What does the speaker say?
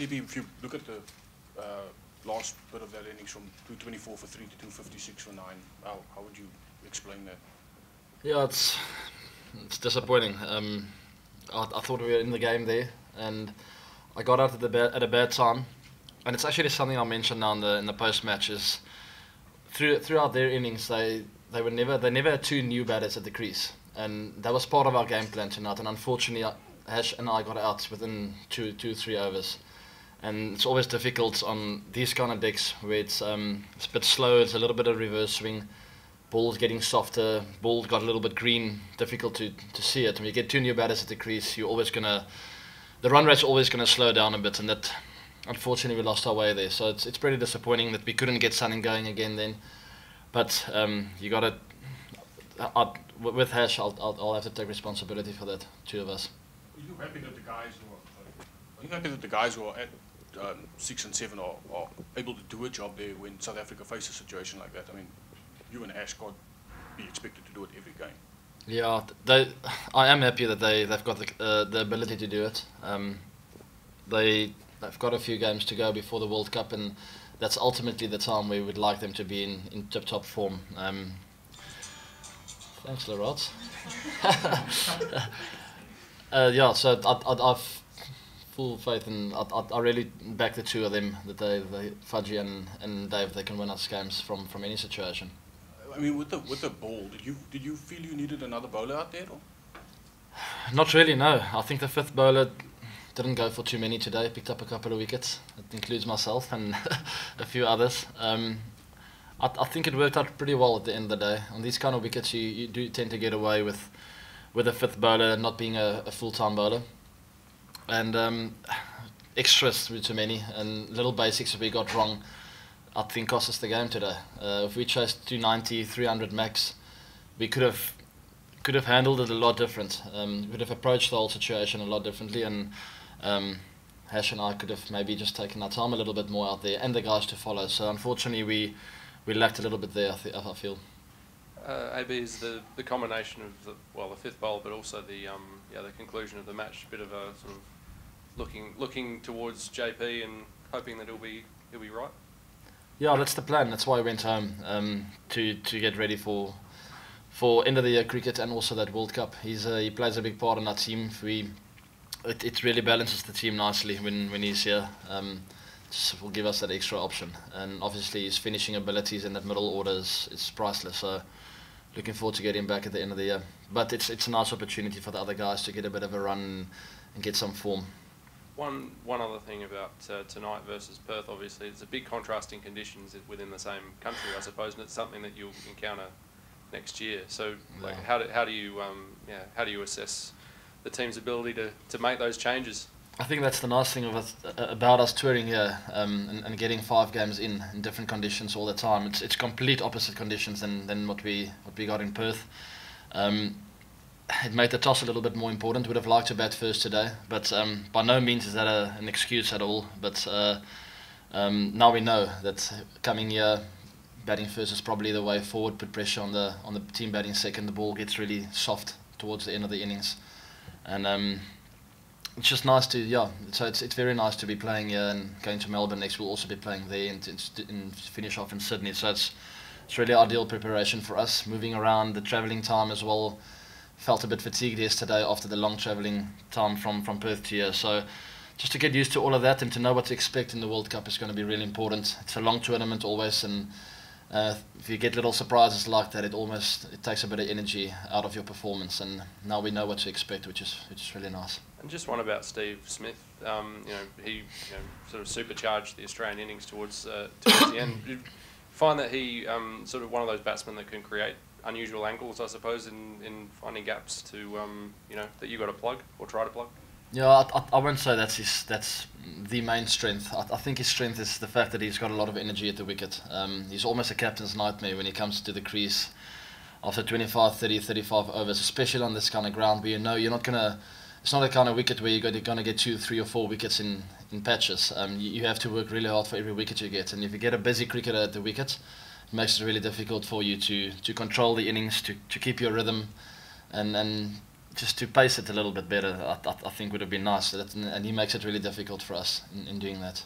AB, if you look at the last bit of that innings from 224 for 3 to 256 for 9, how would you explain that? Yeah, it's disappointing. I thought we were in the game there, and I got out at a bad time. And it's actually something I mentioned now in the post match is throughout their innings they never had two new batters at the crease, and that was part of our game plan tonight. And unfortunately, Hash and I got out within 3 overs. And it's always difficult on these kind of decks where it's a bit slow, it's a little bit of reverse swing, ball's getting softer, ball got a little bit green, difficult to see it. When you get two new batters at the crease, the run rate's always going to slow down a bit, and that, unfortunately, we lost our way there. So it's pretty disappointing that we couldn't get something going again then. But you got to, with Hash, I'll have to take responsibility for that, two of us. Are you happy that the guys who are at 6 and 7 are able to do a job there when South Africa faces a situation like that? I mean, you and Ash can't be expected to do it every game. Yeah, I am happy that they've got the ability to do it. They've got a few games to go before the World Cup, and that's ultimately the time we would like them to be in tip-top form. Thanks, Laurent. Yeah, so I've full faith, and I really back the two of them, that Fudgy and Dave, they can win us games from any situation. I mean, with the ball, did you feel you needed another bowler out there? Or? Not really, no. I think the fifth bowler didn't go for too many today. Picked up a couple of wickets. It includes myself and a few others. I think it worked out pretty well at the end of the day. On these kind of wickets, you do tend to get away with a fifth bowler not being a full-time bowler. And extras through too many, and little basics that we got wrong, I think cost us the game today. If we chased 290, 300 max, we could have handled it a lot different. We could have approached the whole situation a lot differently, and Hash and I could have maybe just taken our time a little bit more out there, and the guys to follow. So unfortunately, we lacked a little bit there, I feel. AB is the combination of the fifth bowl, but also the conclusion of the match. A bit of a sort of looking towards JP and hoping that he'll be right. Yeah, that's the plan. That's why I went home, to get ready for end of the year cricket and also that World Cup. He plays a big part in our team. It really balances the team nicely when he's here. Just will give us that extra option, and obviously his finishing abilities in that middle order is priceless. So looking forward to getting him back at the end of the year. But it's a nice opportunity for the other guys to get a bit of a run and get some form. One other thing about tonight versus Perth, obviously, it's a big contrast in conditions within the same country, I suppose, and it's something that you'll encounter next year. So, like, how do you assess the team's ability to make those changes? I think that's the nice thing about us touring here, and getting 5 games in different conditions all the time. It's complete opposite conditions than what we got in Perth. It made the toss a little bit more important. Would have liked to bat first today, but by no means is that an excuse at all. But now we know that coming here, batting first is probably the way forward. Put pressure on the team batting second. The ball gets really soft towards the end of the innings, and it's just nice to So it's very nice to be playing here, and going to Melbourne next. We'll also be playing there and finish off in Sydney. So it's really ideal preparation for us. Moving around, the travelling time as well. Felt a bit fatigued yesterday after the long travelling time from Perth to here. So just to get used to all of that and to know what to expect in the World Cup is going to be really important. It's a long tournament always, and if you get little surprises like that, it takes a bit of energy out of your performance. And now we know what to expect, which is really nice. And just one about Steve Smith. He sort of supercharged the Australian innings towards the end. Do you find that he sort of one of those batsmen that can create unusual angles, I suppose, in finding gaps to that you got to plug or try to plug? Yeah, I won't say that's the main strength. I think his strength is the fact that he's got a lot of energy at the wicket. He's almost a captain's nightmare when he comes to the crease after 25, 30, 35 overs, especially on this kind of ground where you're not gonna. It's not a kind of wicket where you're going to get 2, 3 or 4 wickets in patches. You have to work really hard for every wicket you get, and if you get a busy cricketer at the wicket, it makes it really difficult for you to control the innings, to keep your rhythm, and just to pace it a little bit better, I think would have been nice. And he makes it really difficult for us in doing that.